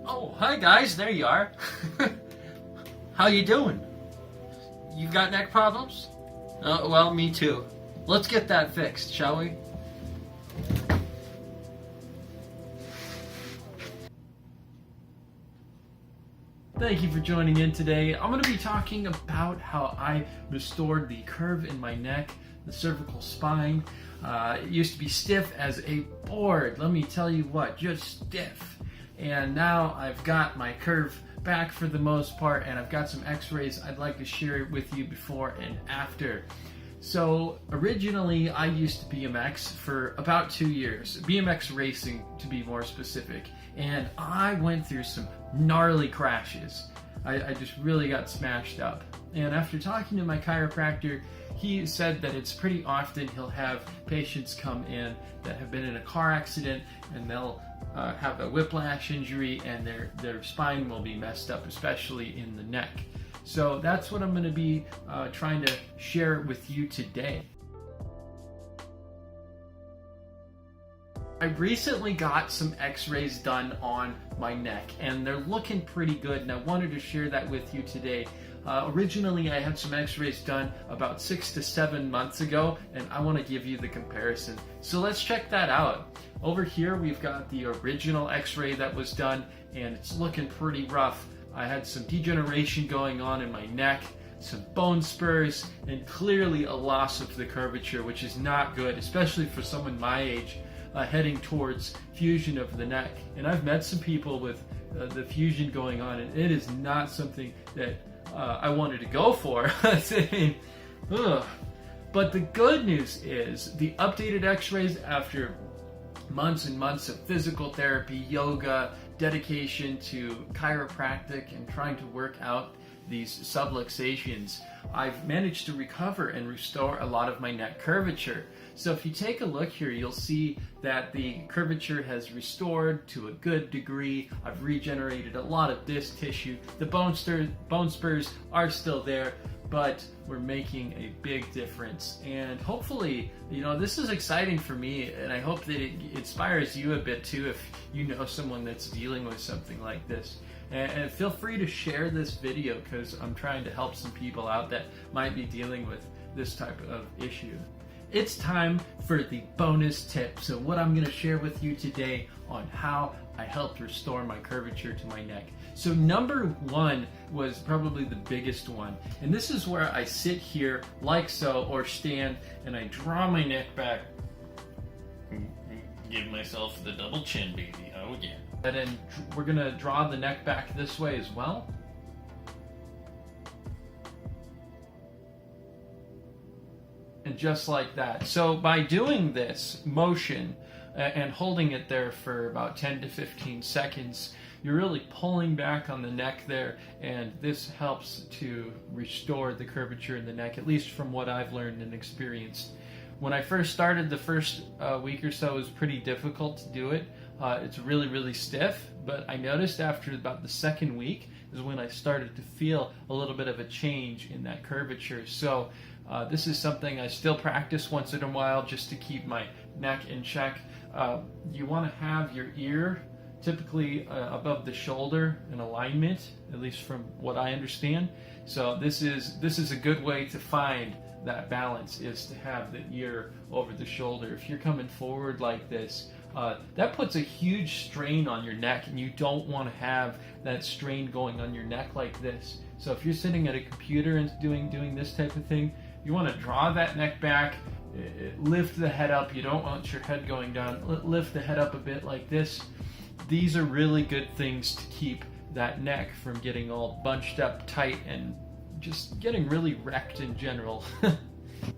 Oh, hi guys, there you are. How you doing? You've got neck problems? Well, me too. Let's get that fixed, shall we? Thank you for joining in today. I'm going to be talking about how I restored the curve in my neck, the cervical spine. It used to be stiff as a board. Let me tell you what, just stiff. And now I've got my curve back for the most part, and I've got some x-rays I'd like to share with you before and after. So originally I used to BMX for about 2 years, BMX racing to be more specific, and I went through some gnarly crashes. I just really got smashed up. And after talking to my chiropractor, he said that it's pretty often he'll have patients come in that have been in a car accident and they'll have a whiplash injury and their spine will be messed up, especially in the neck. So that's what I'm going to be trying to share with you today. I recently got some x-rays done on my neck and they're looking pretty good, and I wanted to share that with you today. Originally I had some x-rays done about 6 to 7 months ago, and I want to give you the comparison. So let's check that out. Over here we've got the original x-ray that was done, and it's looking pretty rough. I had some degeneration going on in my neck, some bone spurs, and clearly a loss of the curvature, which is not good, especially for someone my age, heading towards fusion of the neck. And I've met some people with the fusion going on, and it is not something that I wanted to go for. I mean, ugh. But the good news is the updated x-rays after months and months of physical therapy, yoga, dedication to chiropractic, and trying to work out these subluxations, I've managed to recover and restore a lot of my neck curvature. So if you take a look here, you'll see that the curvature has restored to a good degree. I've regenerated a lot of disc tissue. The bone spurs are still there, but we're making a big difference. And hopefully, you know, this is exciting for me, and I hope that it inspires you a bit too if you know someone that's dealing with something like this. And feel free to share this video, because I'm trying to help some people out that might be dealing with this type of issue. It's time for the bonus tip. So what I'm going to share with you today on how I helped restore my curvature to my neck. So number one was probably the biggest one. And this is where I sit here like so, or stand, and I draw my neck back. Give myself the double chin, baby. Oh yeah. And then we're going to draw the neck back this way as well. And just like that. So by doing this motion and holding it there for about 10 to 15 seconds, you're really pulling back on the neck there, and this helps to restore the curvature in the neck, at least from what I've learned and experienced. When I first started, the first week or so, it was pretty difficult to do it. It's really stiff, but I noticed after about the second week is when I started to feel a little bit of a change in that curvature. So this is something I still practice once in a while just to keep my neck in check. You want to have your ear typically above the shoulder in alignment, at least from what I understand. So this is a good way to find that balance, is to have the ear over the shoulder. If you're coming forward like this, that puts a huge strain on your neck, and you don't want to have that strain going on your neck like this. So if you're sitting at a computer and doing this type of thing, you want to draw that neck back, lift the head up. You don't want your head going down. Lift the head up a bit like this. These are really good things to keep that neck from getting all bunched up tight and just getting really wrecked in general.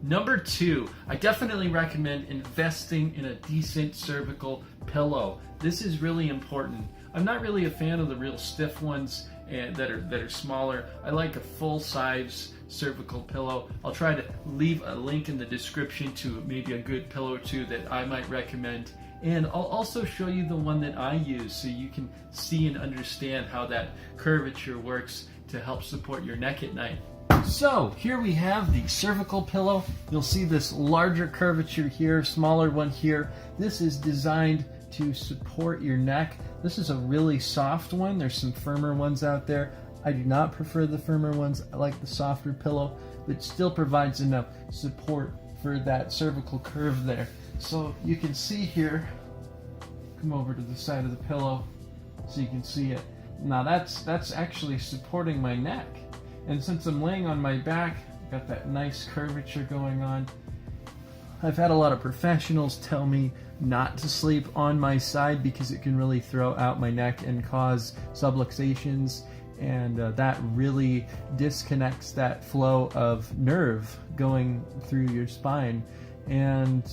Number two, I definitely recommend investing in a decent cervical pillow. This is really important. I'm not really a fan of the real stiff ones that are smaller. I like a full-size cervical pillow. I'll try to leave a link in the description to maybe a good pillow or two that I might recommend. And I'll also show you the one that I use so you can see and understand how that curvature works to help support your neck at night. So here we have the cervical pillow. You'll see this larger curvature here, smaller one here. This is designed to support your neck. This is a really soft one. There's some firmer ones out there. I do not prefer the firmer ones. I like the softer pillow, but still provides enough support for that cervical curve there. So you can see here, come over to the side of the pillow so you can see it. Now that's actually supporting my neck. And since I'm laying on my back, I've got that nice curvature going on. I've had a lot of professionals tell me not to sleep on my side because it can really throw out my neck and cause subluxations, and that really disconnects that flow of nerve going through your spine, and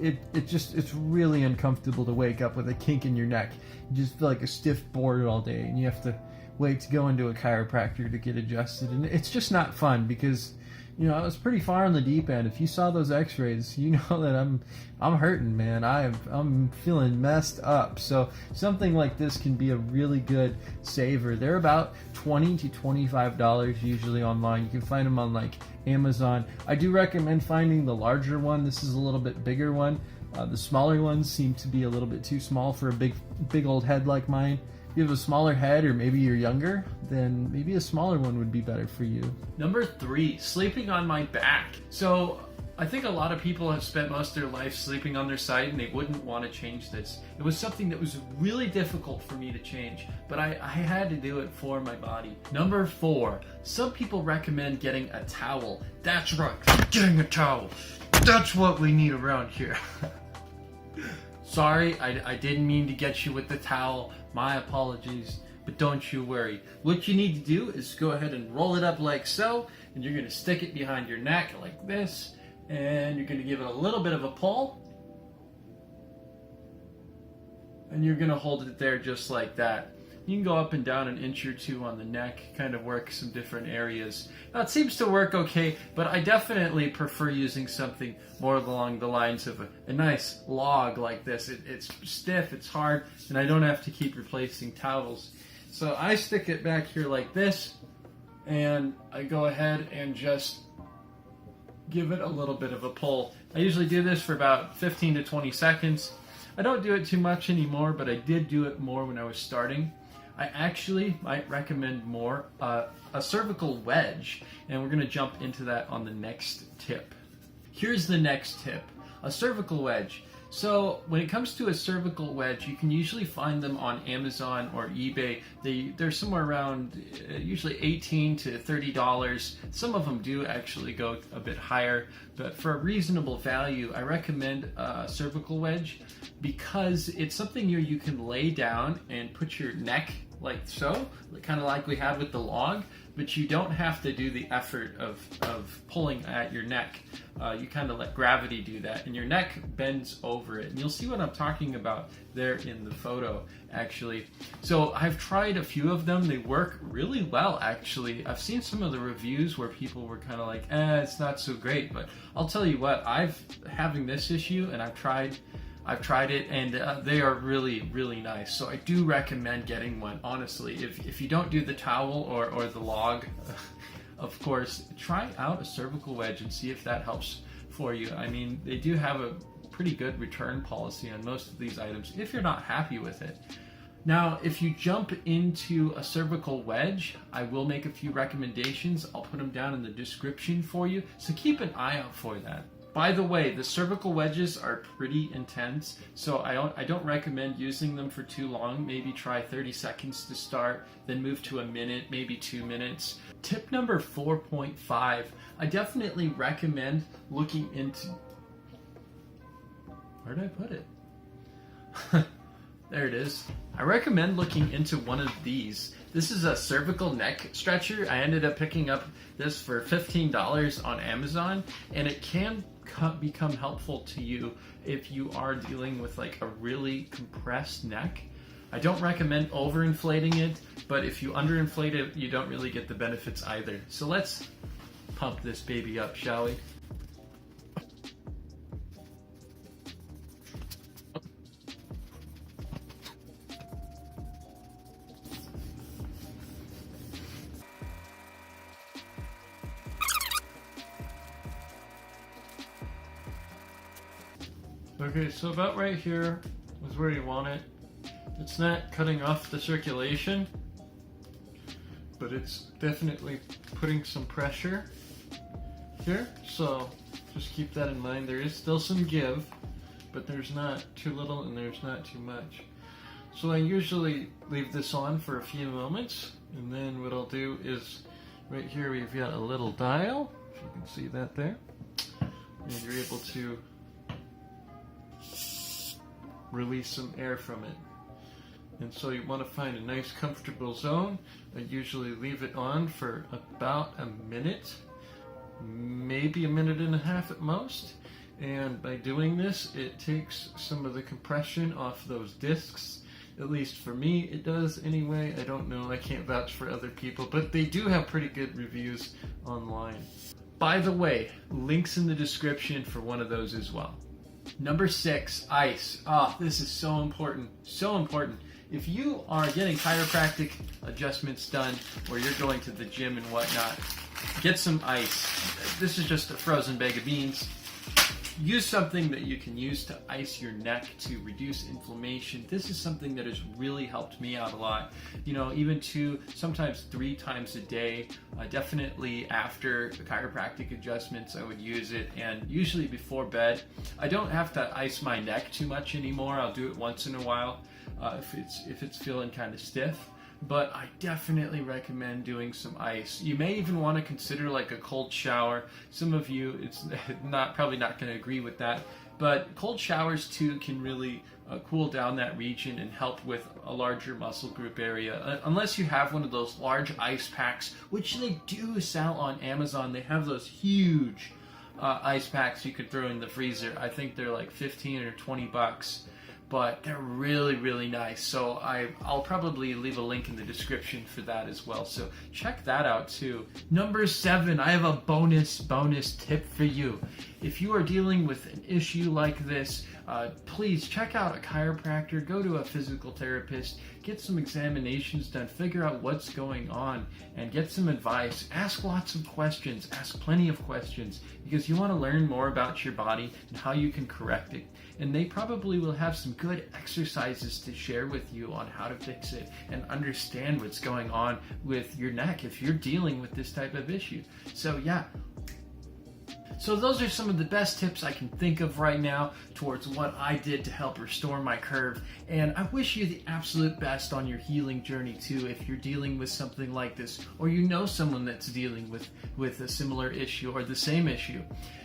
it's really uncomfortable to wake up with a kink in your neck. You just feel like a stiff board all day, and you have to wait to go into a chiropractor to get adjusted, and it's just not fun because, you know, I was pretty far on the deep end. If you saw those x-rays, you know that I'm hurting, man. I'm feeling messed up. So something like this can be a really good saver. They're about $20 to $25 usually online. You can find them on like Amazon. I do recommend finding the larger one. This is a little bit bigger one. The smaller ones seem to be a little bit too small for a big old head like mine. If you have a smaller head, or maybe you're younger, then maybe a smaller one would be better for you. Number 3, sleeping on my back. So I think a lot of people have spent most of their life sleeping on their side, and they wouldn't want to change this. It was something that was really difficult for me to change, but I had to do it for my body. Number 4, some people recommend getting a towel. That's right, getting a towel. That's what we need around here. Sorry, I didn't mean to get you with the towel. My apologies, but don't you worry. What you need to do is go ahead and roll it up like so, and you're going to stick it behind your neck like this, and you're going to give it a little bit of a pull, and you're going to hold it there just like that. You can go up and down an inch or two on the neck, kind of work some different areas. Now it seems to work okay, but I definitely prefer using something more along the lines of a nice log like this. It's stiff, it's hard, and I don't have to keep replacing towels. So I stick it back here like this, and I go ahead and just give it a little bit of a pull. I usually do this for about 15 to 20 seconds. I don't do it too much anymore, but I did do it more when I was starting. I actually might recommend more a cervical wedge, and we're going to jump into that on the next tip. Here's the next tip, a cervical wedge. So when it comes to a cervical wedge, you can usually find them on Amazon or eBay. They're somewhere around usually $18 to $30. Some of them do actually go a bit higher, but for a reasonable value, I recommend a cervical wedge because it's something you can lay down and put your neck like so, kind of like we had with the log, but you don't have to do the effort of pulling at your neck. You kind of let gravity do that, and your neck bends over it. And you'll see what I'm talking about there in the photo, actually. So I've tried a few of them. They work really well, actually. I've seen some of the reviews where people were kind of like, it's not so great. But I'll tell you what, having this issue, and I've tried it, and they are really, really nice. So I do recommend getting one, honestly. If you don't do the towel or the log, of course, try out a cervical wedge and see if that helps for you. I mean, they do have a pretty good return policy on most of these items if you're not happy with it. Now, if you jump into a cervical wedge, I will make a few recommendations. I'll put them down in the description for you, so keep an eye out for that. By the way, the cervical wedges are pretty intense, so I don't recommend using them for too long. Maybe try 30 seconds to start, then move to a minute, maybe 2 minutes. Tip number 4.5, I definitely recommend looking into... Where did I put it? There it is. I recommend looking into one of these. This is a cervical neck stretcher. I ended up picking up this for $15 on Amazon, and it can become helpful to you if you are dealing with like a really compressed neck. I don't recommend overinflating it, but if you underinflate it, you don't really get the benefits either. So let's pump this baby up, shall we? Okay, so about right here was where you want it. It's not cutting off the circulation, but it's definitely putting some pressure here. So just keep that in mind. There is still some give, but there's not too little and there's not too much. So I usually leave this on for a few moments, and then what I'll do is, right here we've got a little dial, if you can see that there, and you're able to release some air from it. And so you want to find a nice comfortable zone. I usually leave it on for about a minute, maybe a minute and a half at most. And by doing this, it takes some of the compression off those discs. At least for me, it does anyway. I don't know, I can't vouch for other people, but they do have pretty good reviews online. By the way, links in the description for one of those as well. Number 6, ice. This is so important, so important. If you are getting chiropractic adjustments done, or you're going to the gym and whatnot, get some ice. This is just a frozen bag of beans. Use something that you can use to ice your neck to reduce inflammation. This is something that has really helped me out a lot. You know, even 2, sometimes 3 times a day. Definitely after the chiropractic adjustments, I would use it, and usually before bed. I don't have to ice my neck too much anymore. I'll do it once in a while if it's feeling kind of stiff. But I definitely recommend doing some ice. You may even want to consider like a cold shower. Some of you, it's probably not going to agree with that, but cold showers too can really cool down that region and help with a larger muscle group area. Unless you have one of those large ice packs, which they do sell on Amazon. They have those huge ice packs you could throw in the freezer. I think they're like 15 or 20 bucks. But they're really, really nice. So I'll probably leave a link in the description for that as well. So check that out too. Number 7, I have a bonus tip for you. If you are dealing with an issue like this, please check out a chiropractor, go to a physical therapist, get some examinations done, figure out what's going on, and get some advice. Ask lots of questions, ask plenty of questions, because you want to learn more about your body and how you can correct it. And they probably will have some good exercises to share with you on how to fix it and understand what's going on with your neck if you're dealing with this type of issue. So yeah. So those are some of the best tips I can think of right now towards what I did to help restore my curve. And I wish you the absolute best on your healing journey too, if you're dealing with something like this, or you know someone that's dealing with a similar issue or the same issue.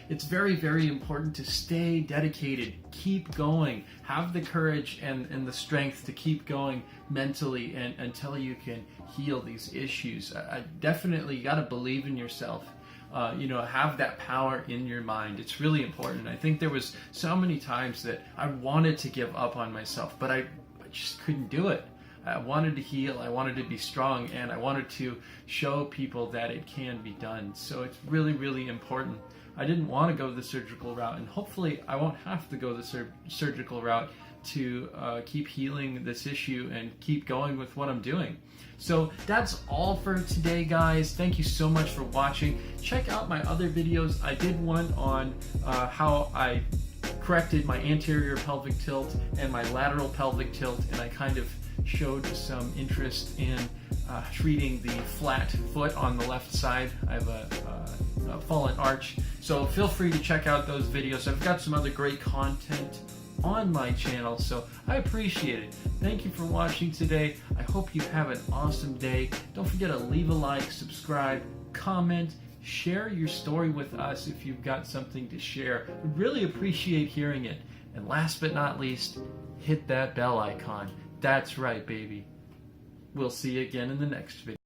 It's very, very important to stay dedicated, keep going, have the courage and the strength to keep going mentally and until you can heal these issues. I definitely, you got to believe in yourself. Have that power in your mind. It's really important. I think there was so many times that I wanted to give up on myself, but I just couldn't do it. I wanted to heal, I wanted to be strong, and I wanted to show people that it can be done. So it's really, really important. I didn't want to go the surgical route, and hopefully I won't have to go the surgical route to keep healing this issue and keep going with what I'm doing. So that's all for today, guys. Thank you so much for watching. Check out my other videos. I did one on how I corrected my anterior pelvic tilt and my lateral pelvic tilt, and I kind of showed some interest in treating the flat foot on the left side. I have a fallen arch, so feel free to check out those videos. I've got some other great content on my channel, so I appreciate it. Thank you for watching today. I hope you have an awesome day. Don't forget to leave a like, subscribe, comment, share your story with us if you've got something to share. We'd really appreciate hearing it. And last but not least, hit that bell icon. That's right, baby. We'll see you again in the next video.